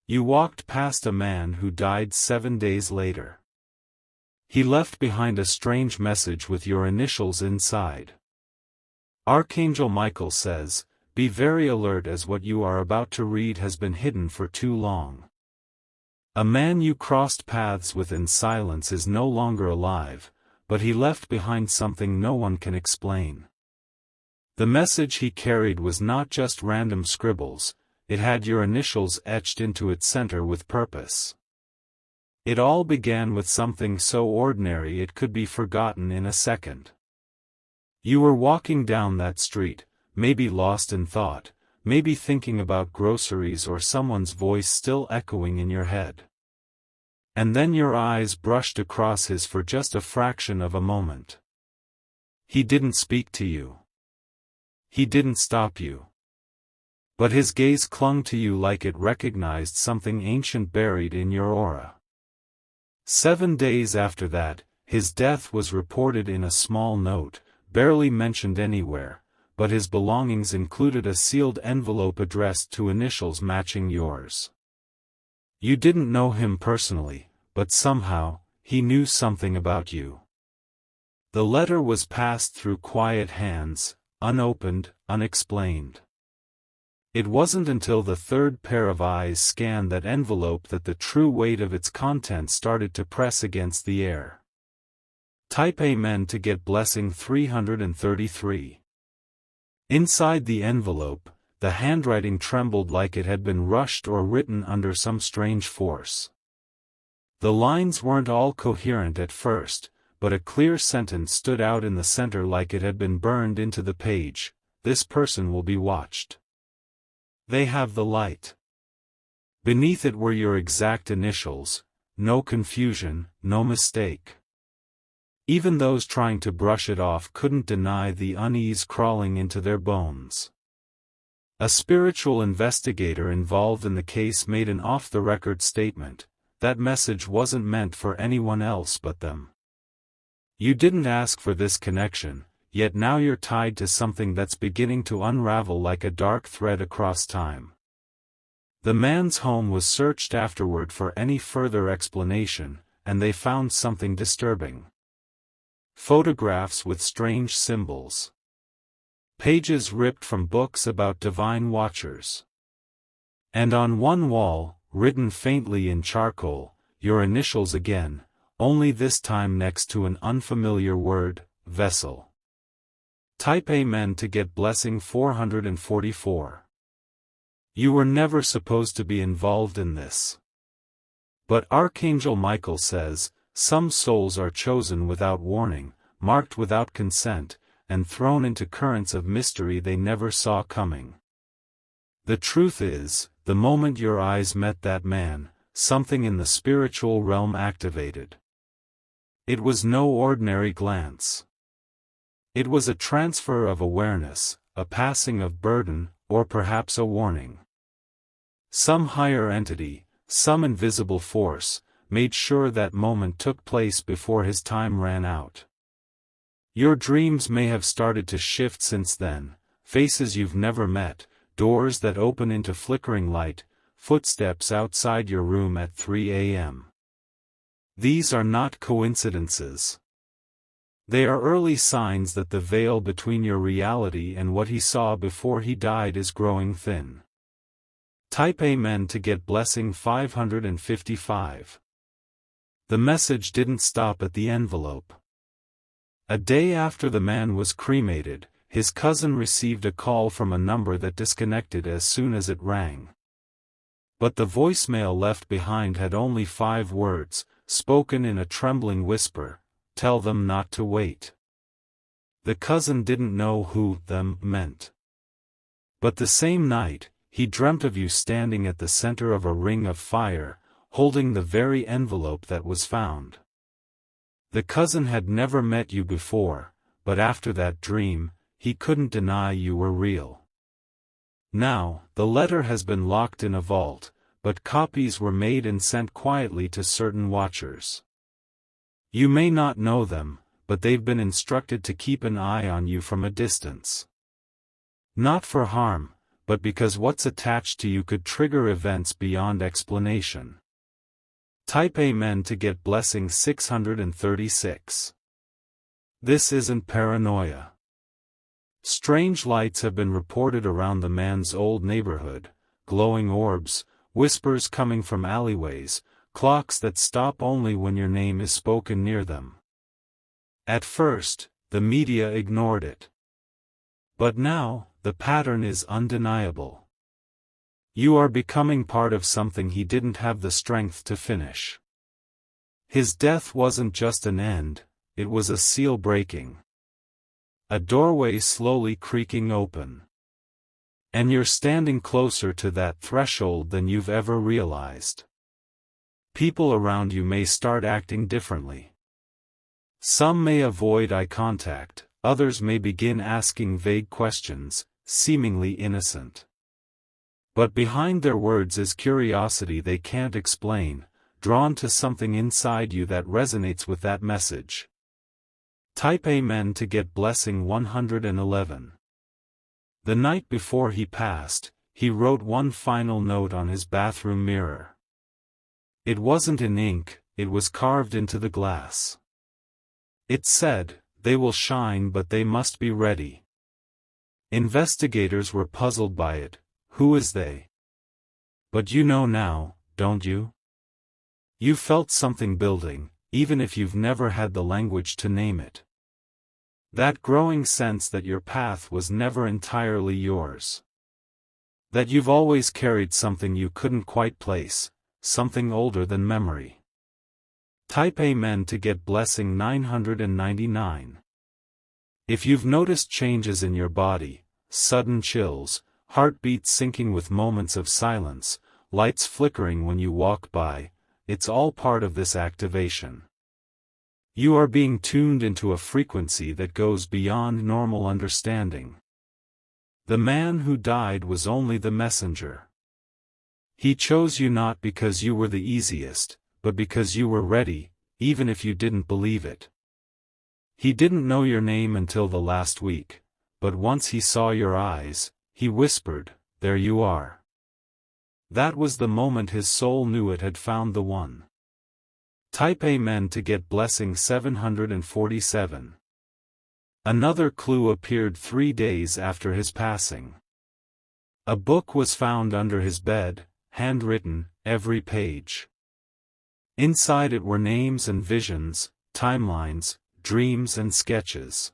You walked past a man who died 7 days later. He left behind a strange message with your initials inside. Archangel Michael says, "Be very alert as what you are about to read has been hidden for too long." A man you crossed paths with in silence is no longer alive, but he left behind something no one can explain. The message he carried was not just random scribbles, it had your initials etched into its center with purpose. It all began with something so ordinary it could be forgotten in a second. You were walking down that street, maybe lost in thought, maybe thinking about groceries or someone's voice still echoing in your head. And then your eyes brushed across his for just a fraction of a moment. He didn't speak to you. He didn't stop you. But his gaze clung to you like it recognized something ancient buried in your aura. 7 days after that, his death was reported in a small note, barely mentioned anywhere, but his belongings included a sealed envelope addressed to initials matching yours. You didn't know him personally, but somehow, he knew something about you. The letter was passed through quiet hands, unopened, unexplained. It wasn't until the third pair of eyes scanned that envelope that the true weight of its contents started to press against the air. Type Amen to get blessing 333. Inside the envelope, the handwriting trembled like it had been rushed or written under some strange force. The lines weren't all coherent at first, but a clear sentence stood out in the center like it had been burned into the page: "This person will be watched. They have the light." Beneath it were your exact initials, no confusion, no mistake. Even those trying to brush it off couldn't deny the unease crawling into their bones. A spiritual investigator involved in the case made an off-the-record statement: that message wasn't meant for anyone else but them. You didn't ask for this connection, yet now you're tied to something that's beginning to unravel like a dark thread across time. The man's home was searched afterward for any further explanation, and they found something disturbing. Photographs with strange symbols. Pages ripped from books about divine watchers. And on one wall, written faintly in charcoal, your initials again, only this time next to an unfamiliar word: vessel. Type Amen to get blessing 444. You were never supposed to be involved in this. But Archangel Michael says, some souls are chosen without warning, marked without consent, and thrown into currents of mystery they never saw coming. The truth is, the moment your eyes met that man, something in the spiritual realm activated. It was no ordinary glance. It was a transfer of awareness, a passing of burden, or perhaps a warning. Some higher entity, some invisible force, made sure that moment took place before his time ran out. Your dreams may have started to shift since then, faces you've never met, doors that open into flickering light, footsteps outside your room at 3 a.m. These are not coincidences. They are early signs that the veil between your reality and what he saw before he died is growing thin. Type Amen to get blessing 555. The message didn't stop at the envelope. A day after the man was cremated, his cousin received a call from a number that disconnected as soon as it rang. But the voicemail left behind had only 5 words, spoken in a trembling whisper: "Tell them not to wait." The cousin didn't know who "them" meant. But the same night, he dreamt of you standing at the center of a ring of fire, holding the very envelope that was found. The cousin had never met you before, but after that dream, he couldn't deny you were real. Now, the letter has been locked in a vault, but copies were made and sent quietly to certain watchers. You may not know them, but they've been instructed to keep an eye on you from a distance. Not for harm, but because what's attached to you could trigger events beyond explanation. Type Amen to get blessing 636. This isn't paranoia. Strange lights have been reported around the man's old neighborhood, glowing orbs, whispers coming from alleyways, clocks that stop only when your name is spoken near them. At first, the media ignored it. But now, the pattern is undeniable. You are becoming part of something he didn't have the strength to finish. His death wasn't just an end, it was a seal breaking. A doorway slowly creaking open. And you're standing closer to that threshold than you've ever realized. People around you may start acting differently. Some may avoid eye contact, others may begin asking vague questions, seemingly innocent. But behind their words is curiosity they can't explain, drawn to something inside you that resonates with that message. Type Amen to get blessing 111. The night before he passed, he wrote one final note on his bathroom mirror. It wasn't in ink, it was carved into the glass. It said, "They will shine but they must be ready." Investigators were puzzled by it. Who is they? But you know now, don't you? You felt something building, even if you've never had the language to name it. That growing sense that your path was never entirely yours. That you've always carried something you couldn't quite place, something older than memory. Type Amen to get blessing 999. If you've noticed changes in your body, sudden chills, heartbeat sinking with moments of silence, lights flickering when you walk by, it's all part of this activation. You are being tuned into a frequency that goes beyond normal understanding. The man who died was only the messenger. He chose you not because you were the easiest, but because you were ready, even if you didn't believe it. He didn't know your name until the last week, but once he saw your eyes, he whispered, "There you are." That was the moment his soul knew it had found the one. Type Amen to get blessing 747. Another clue appeared 3 days after his passing. A book was found under his bed, handwritten, every page. Inside it were names and visions, timelines, dreams and sketches.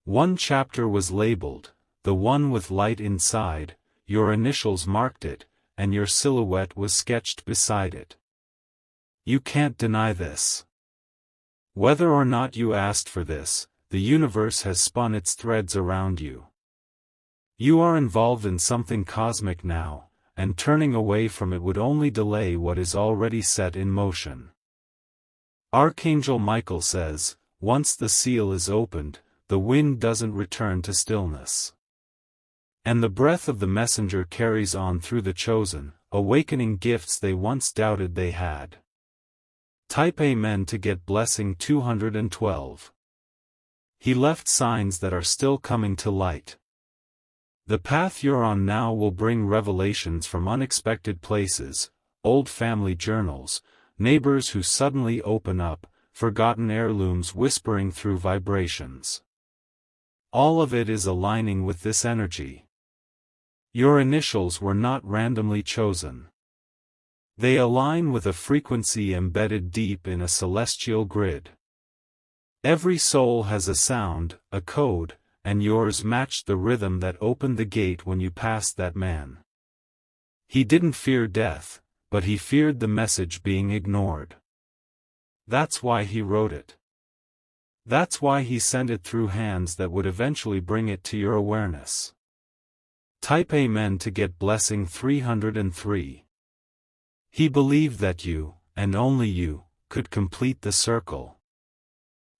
One chapter was labeled, "The One with Light Inside," your initials marked it, and your silhouette was sketched beside it. You can't deny this. Whether or not you asked for this, the universe has spun its threads around you. You are involved in something cosmic now, and turning away from it would only delay what is already set in motion. Archangel Michael says, once the seal is opened, the wind doesn't return to stillness. And the breath of the messenger carries on through the chosen, awakening gifts they once doubted they had. Type Amen to get blessing 212. He left signs that are still coming to light. The path you're on now will bring revelations from unexpected places, old family journals, neighbors who suddenly open up, forgotten heirlooms whispering through vibrations. All of it is aligning with this energy. Your initials were not randomly chosen. They align with a frequency embedded deep in a celestial grid. Every soul has a sound, a code, and yours matched the rhythm that opened the gate when you passed that man. He didn't fear death, but he feared the message being ignored. That's why he wrote it. That's why he sent it through hands that would eventually bring it to your awareness. Type Amen to get blessing 303. He believed that you, and only you, could complete the circle.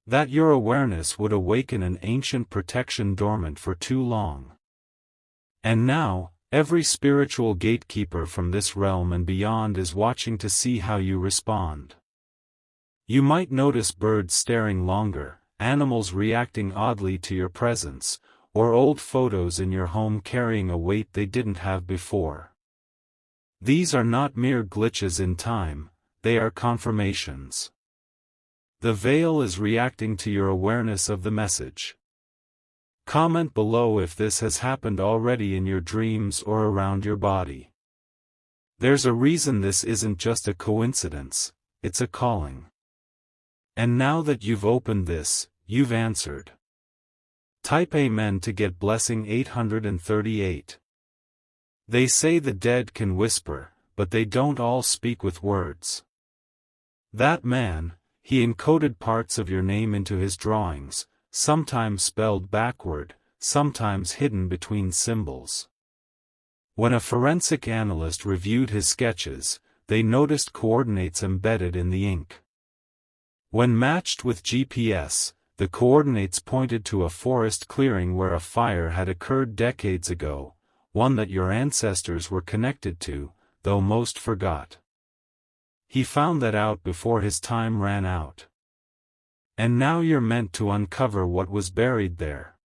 That your awareness would awaken an ancient protection dormant for too long. And now, every spiritual gatekeeper from this realm and beyond is watching to see how you respond. You might notice birds staring longer, animals reacting oddly to your presence, or old photos in your home carrying a weight they didn't have before. These are not mere glitches in time, they are confirmations. The veil is reacting to your awareness of the message. Comment below if this has happened already in your dreams or around your body. There's a reason this isn't just a coincidence, it's a calling. And now that you've opened this, you've answered. Type Amen to get blessing 838. They say the dead can whisper, but they don't all speak with words. That man, he encoded parts of your name into his drawings, sometimes spelled backward, sometimes hidden between symbols. When a forensic analyst reviewed his sketches, they noticed coordinates embedded in the ink. When matched with GPS, the coordinates pointed to a forest clearing where a fire had occurred decades ago, one that your ancestors were connected to, though most forgot. He found that out before his time ran out. And now you're meant to uncover what was buried there.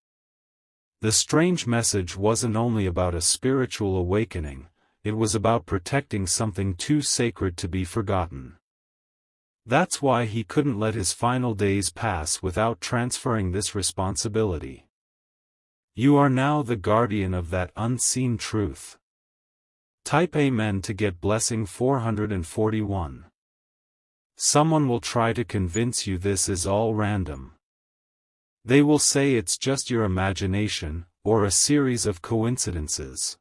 The strange message wasn't only about a spiritual awakening, it was about protecting something too sacred to be forgotten. That's why he couldn't let his final days pass without transferring this responsibility. You are now the guardian of that unseen truth. Type Amen to get blessing 441. Someone will try to convince you this is all random. They will say it's just your imagination, or a series of coincidences.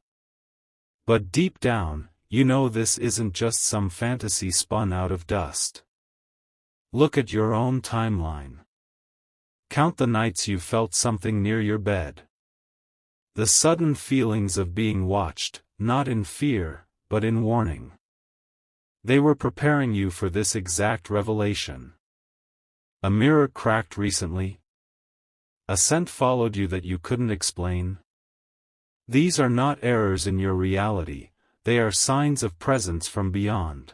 But deep down, you know this isn't just some fantasy spun out of dust. Look at your own timeline. Count the nights you felt something near your bed. The sudden feelings of being watched, not in fear, but in warning. They were preparing you for this exact revelation. A mirror cracked recently. A scent followed you that you couldn't explain. These are not errors in your reality, they are signs of presence from beyond.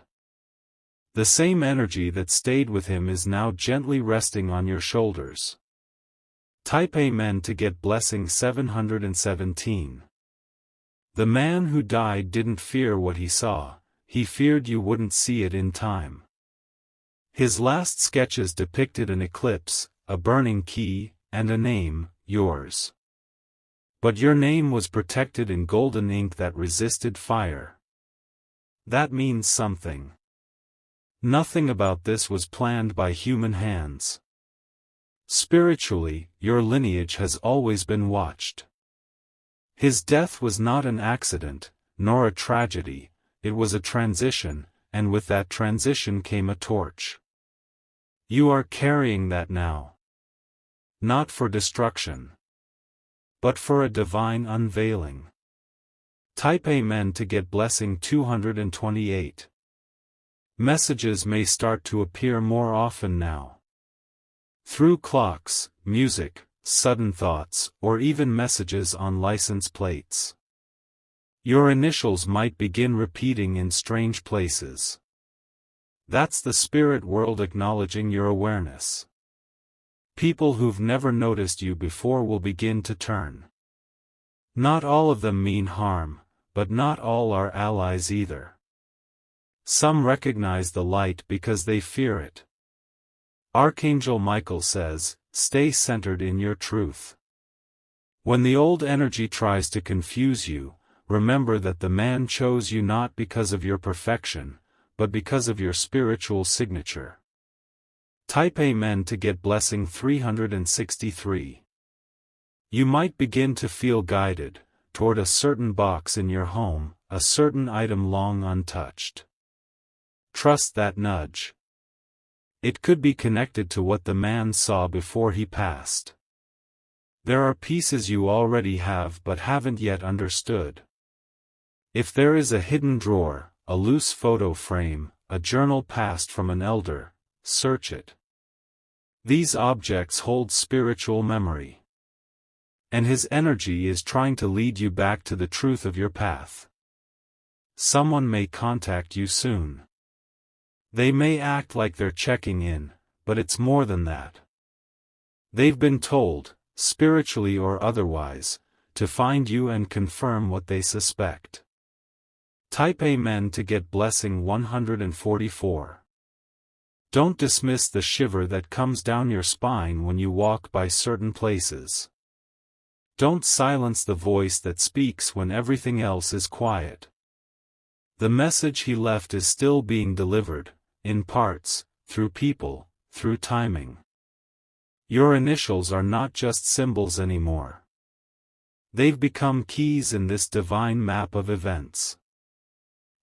The same energy that stayed with him is now gently resting on your shoulders. Type Amen to get blessing 717. The man who died didn't fear what he saw, he feared you wouldn't see it in time. His last sketches depicted an eclipse, a burning key, and a name, yours. But your name was protected in golden ink that resisted fire. That means something. Nothing about this was planned by human hands. Spiritually, your lineage has always been watched. His death was not an accident, nor a tragedy, it was a transition, and with that transition came a torch. You are carrying that now. Not for destruction, but for a divine unveiling. Type Amen to get blessing 228. Messages may start to appear more often now. Through clocks, music, sudden thoughts, or even messages on license plates. Your initials might begin repeating in strange places. That's the spirit world acknowledging your awareness. People who've never noticed you before will begin to turn. Not all of them mean harm, but not all are allies either. Some recognize the light because they fear it. Archangel Michael says, stay centered in your truth. When the old energy tries to confuse you, remember that the man chose you not because of your perfection, but because of your spiritual signature. Type Amen to get blessing 363. You might begin to feel guided toward a certain box in your home, a certain item long untouched. Trust that nudge. It could be connected to what the man saw before he passed. There are pieces you already have but haven't yet understood. If there is a hidden drawer, a loose photo frame, a journal passed from an elder, search it. These objects hold spiritual memory. And his energy is trying to lead you back to the truth of your path. Someone may contact you soon. They may act like they're checking in, but it's more than that. They've been told, spiritually or otherwise, to find you and confirm what they suspect. Type Amen to get blessing 144. Don't dismiss the shiver that comes down your spine when you walk by certain places. Don't silence the voice that speaks when everything else is quiet. The message he left is still being delivered, in parts, through people, through timing. Your initials are not just symbols anymore. They've become keys in this divine map of events.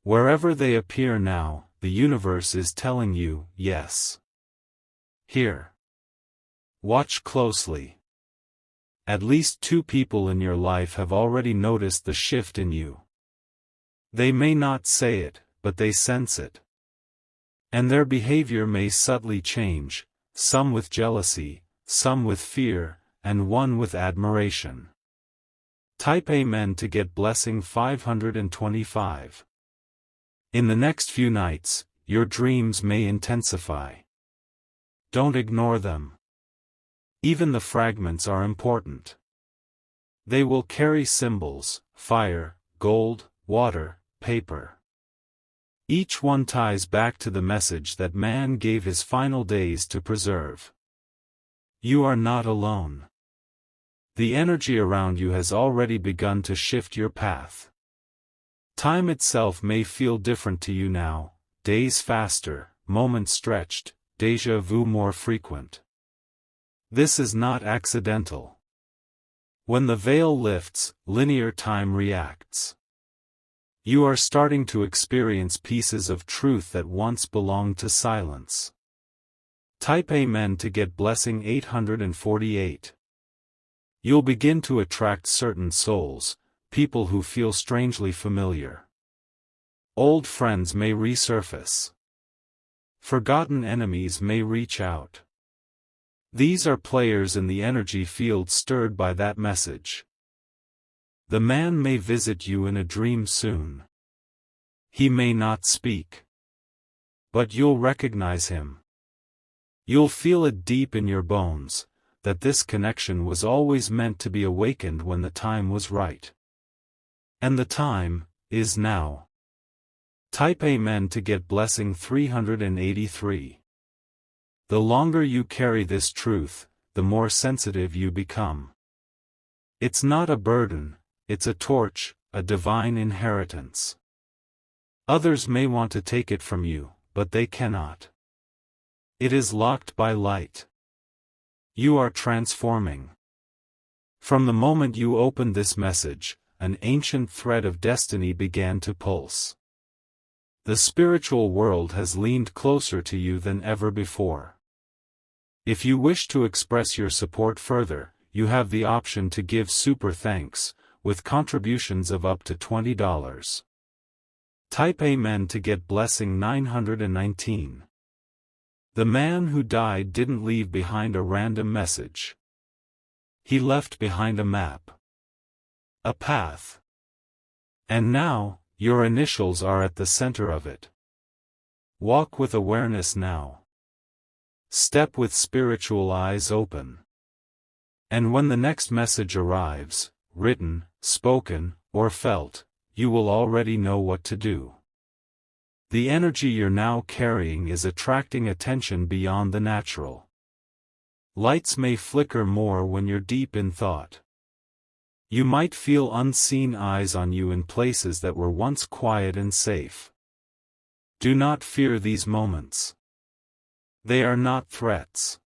Wherever they appear now, the universe is telling you, yes. Here. Watch closely. At least 2 people in your life have already noticed the shift in you. They may not say it, but they sense it. And their behavior may subtly change, some with jealousy, some with fear, and one with admiration. Type Amen to get blessing 525. In the next few nights, your dreams may intensify. Don't ignore them. Even the fragments are important. They will carry symbols, fire, gold, water, paper. Each one ties back to the message that man gave his final days to preserve. You are not alone. The energy around you has already begun to shift your path. Time itself may feel different to you now, days faster, moments stretched, déjà vu more frequent. This is not accidental. When the veil lifts, linear time reacts. You are starting to experience pieces of truth that once belonged to silence. Type Amen to get blessing 848. You'll begin to attract certain souls, people who feel strangely familiar. Old friends may resurface. Forgotten enemies may reach out. These are players in the energy field stirred by that message. The man may visit you in a dream soon. He may not speak. But you'll recognize him. You'll feel it deep in your bones, that this connection was always meant to be awakened when the time was right. And the time is now. Type Amen to get blessing 383. The longer you carry this truth, the more sensitive you become. It's not a burden, it's a torch, a divine inheritance. Others may want to take it from you, but they cannot. It is locked by light. You are transforming. From the moment you opened this message, an ancient thread of destiny began to pulse. The spiritual world has leaned closer to you than ever before. If you wish to express your support further, you have the option to give super thanks, with contributions of up to $20. Type Amen to get blessing 919. The man who died didn't leave behind a random message. He left behind a map. A path. And now, your initials are at the center of it. Walk with awareness now. Step with spiritual eyes open. And when the next message arrives, written, spoken, or felt, you will already know what to do. The energy you're now carrying is attracting attention beyond the natural. Lights may flicker more when you're deep in thought. You might feel unseen eyes on you in places that were once quiet and safe. Do not fear these moments. They are not threats.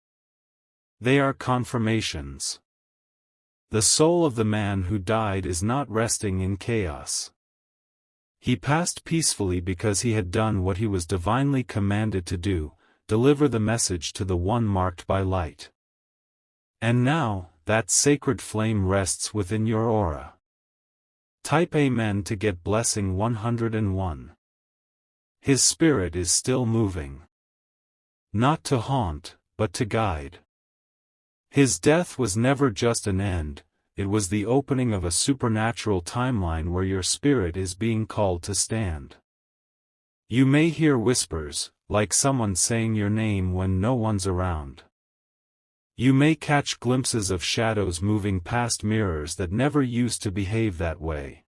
They are confirmations. The soul of the man who died is not resting in chaos. He passed peacefully because he had done what he was divinely commanded to do, deliver the message to the one marked by light. And now, that sacred flame rests within your aura. Type Amen to get blessing 101. His spirit is still moving. Not to haunt, but to guide. His death was never just an end, it was the opening of a supernatural timeline where your spirit is being called to stand. You may hear whispers, like someone saying your name when no one's around. You may catch glimpses of shadows moving past mirrors that never used to behave that way.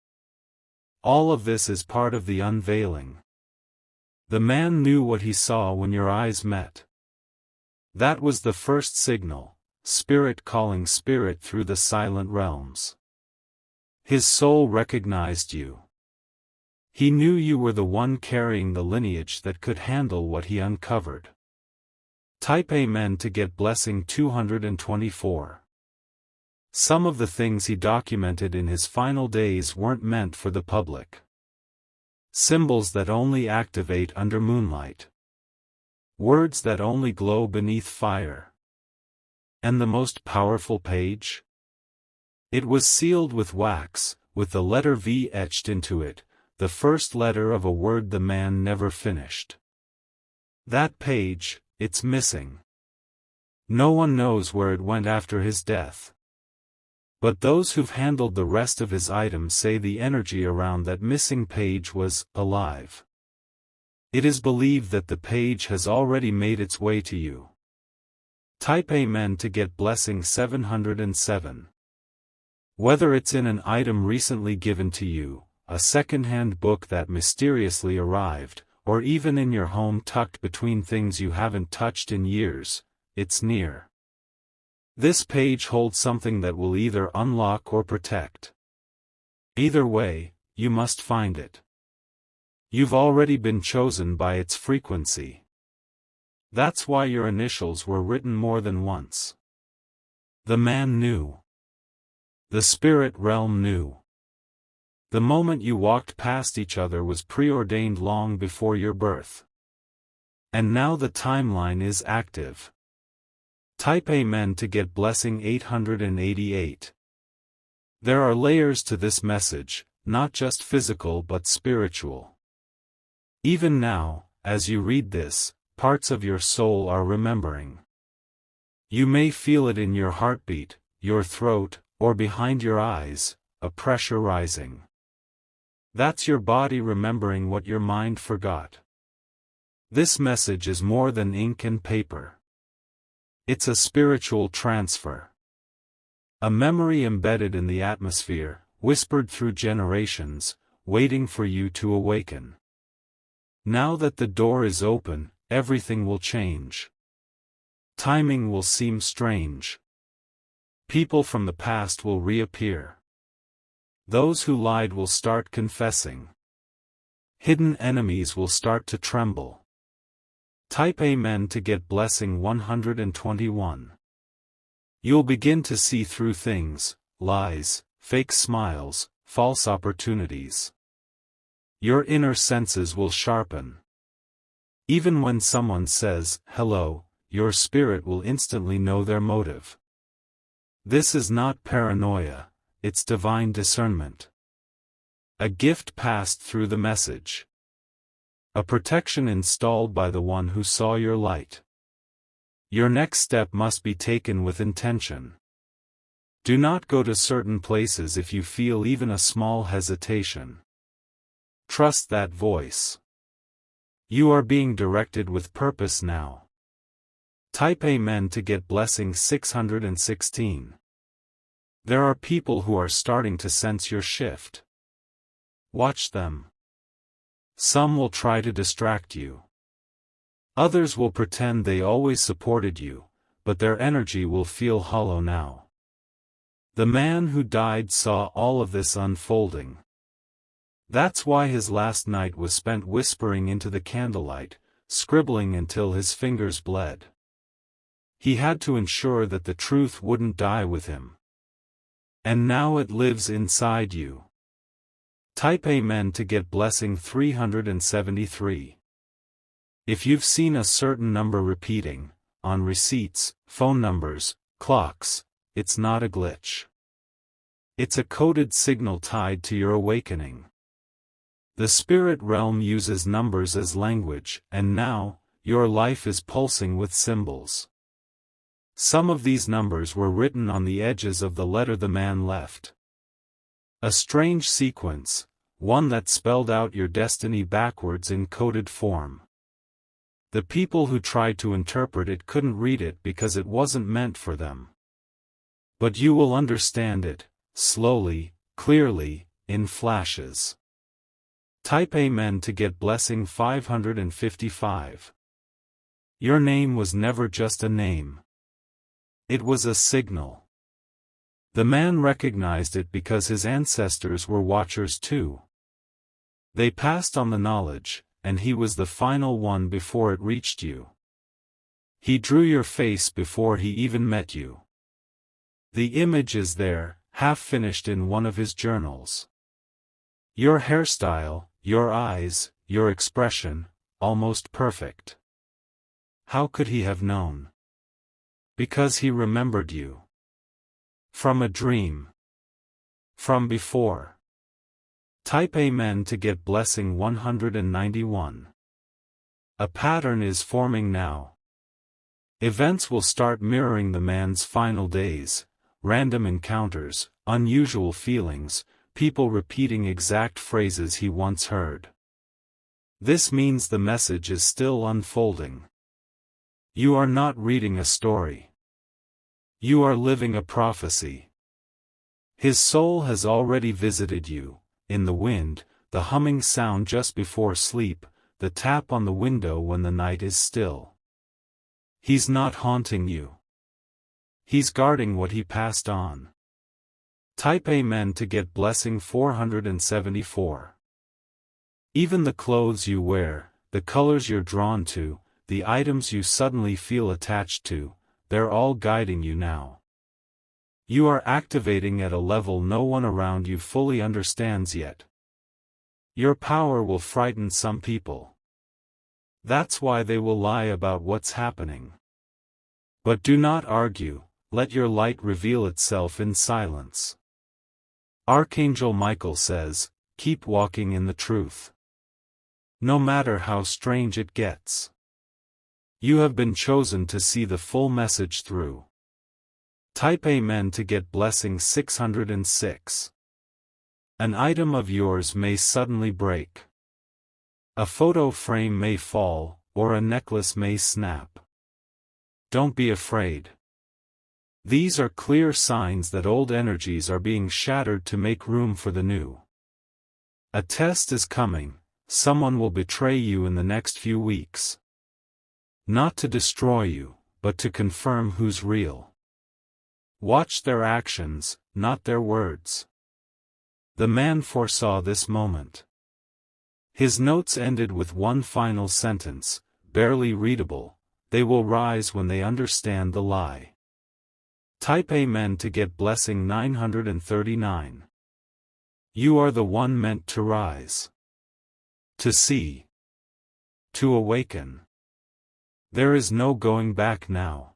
All of this is part of the unveiling. The man knew what he saw when your eyes met. That was the first signal, spirit calling spirit through the silent realms. His soul recognized you. He knew you were the one carrying the lineage that could handle what he uncovered. Type Amen to get blessing 224. Some of the things he documented in his final days weren't meant for the public. Symbols that only activate under moonlight. Words that only glow beneath fire. And the most powerful page? It was sealed with wax, with the letter V etched into it, the first letter of a word the man never finished. That page, it's missing. No one knows where it went after his death. But those who've handled the rest of his items say the energy around that missing page was alive. It is believed that the page has already made its way to you. Type Amen to get blessing 707. Whether it's in an item recently given to you, a second-hand book that mysteriously arrived, or even in your home tucked between things you haven't touched in years, it's near. This page holds something that will either unlock or protect. Either way, you must find it. You've already been chosen by its frequency. That's why your initials were written more than once. The man knew. The spirit realm knew. The moment you walked past each other was preordained long before your birth. And now the timeline is active. Type Amen to get blessing 888. There are layers to this message, not just physical but spiritual. Even now, as you read this, parts of your soul are remembering. You may feel it in your heartbeat, your throat, or behind your eyes, a pressure rising. That's your body remembering what your mind forgot. This message is more than ink and paper. It's a spiritual transfer. A memory embedded in the atmosphere, whispered through generations, waiting for you to awaken. Now that the door is open, everything will change. Timing will seem strange. People from the past will reappear. Those who lied will start confessing. Hidden enemies will start to tremble. Type Amen to get blessing 121. You'll begin to see through things, lies, fake smiles, false opportunities. Your inner senses will sharpen. Even when someone says, hello, your spirit will instantly know their motive. This is not paranoia, it's divine discernment. A gift passed through the message. A protection installed by the one who saw your light. Your next step must be taken with intention. Do not go to certain places if you feel even a small hesitation. Trust that voice. You are being directed with purpose now. Type Amen to get blessing 616. There are people who are starting to sense your shift. Watch them. Some will try to distract you. Others will pretend they always supported you, but their energy will feel hollow now. The man who died saw all of this unfolding. That's why his last night was spent whispering into the candlelight, scribbling until his fingers bled. He had to ensure that the truth wouldn't die with him. And now it lives inside you. Type Amen to get blessing 373. If you've seen a certain number repeating, on receipts, phone numbers, clocks, it's not a glitch. It's a coded signal tied to your awakening. The spirit realm uses numbers as language, and now, your life is pulsing with symbols. Some of these numbers were written on the edges of the letter the man left. A strange sequence, one that spelled out your destiny backwards in coded form. The people who tried to interpret it couldn't read it because it wasn't meant for them. But you will understand it, slowly, clearly, in flashes. Type Amen to get blessing 555. Your name was never just a name. It was a signal. The man recognized it because his ancestors were watchers too. They passed on the knowledge, and he was the final one before it reached you. He drew your face before he even met you. The image is there, half-finished in one of his journals. Your hairstyle, your eyes, your expression, almost perfect. How could he have known? Because he remembered you. From a dream. From before. Type Amen to get blessing 191. A pattern is forming now. Events will start mirroring the man's final days, random encounters, unusual feelings, people repeating exact phrases he once heard. This means the message is still unfolding. You are not reading a story. You are living a prophecy. His soul has already visited you, in the wind, the humming sound just before sleep, the tap on the window when the night is still. He's not haunting you. He's guarding what he passed on. Type Amen to get blessing 474. Even the clothes you wear, the colors you're drawn to, the items you suddenly feel attached to, they're all guiding you now. You are activating at a level no one around you fully understands yet. Your power will frighten some people. That's why they will lie about what's happening. But do not argue, let your light reveal itself in silence. Archangel Michael says, keep walking in the truth. No matter how strange it gets. You have been chosen to see the full message through. Type Amen to get blessing 606. An item of yours may suddenly break. A photo frame may fall, or a necklace may snap. Don't be afraid. These are clear signs that old energies are being shattered to make room for the new. A test is coming, someone will betray you in the next few weeks. Not to destroy you, but to confirm who's real. Watch their actions, not their words. The man foresaw this moment. His notes ended with one final sentence, barely readable: they will rise when they understand the lie. Type Amen to get blessing 939. You are the one meant to rise. To see. To awaken. There is no going back now.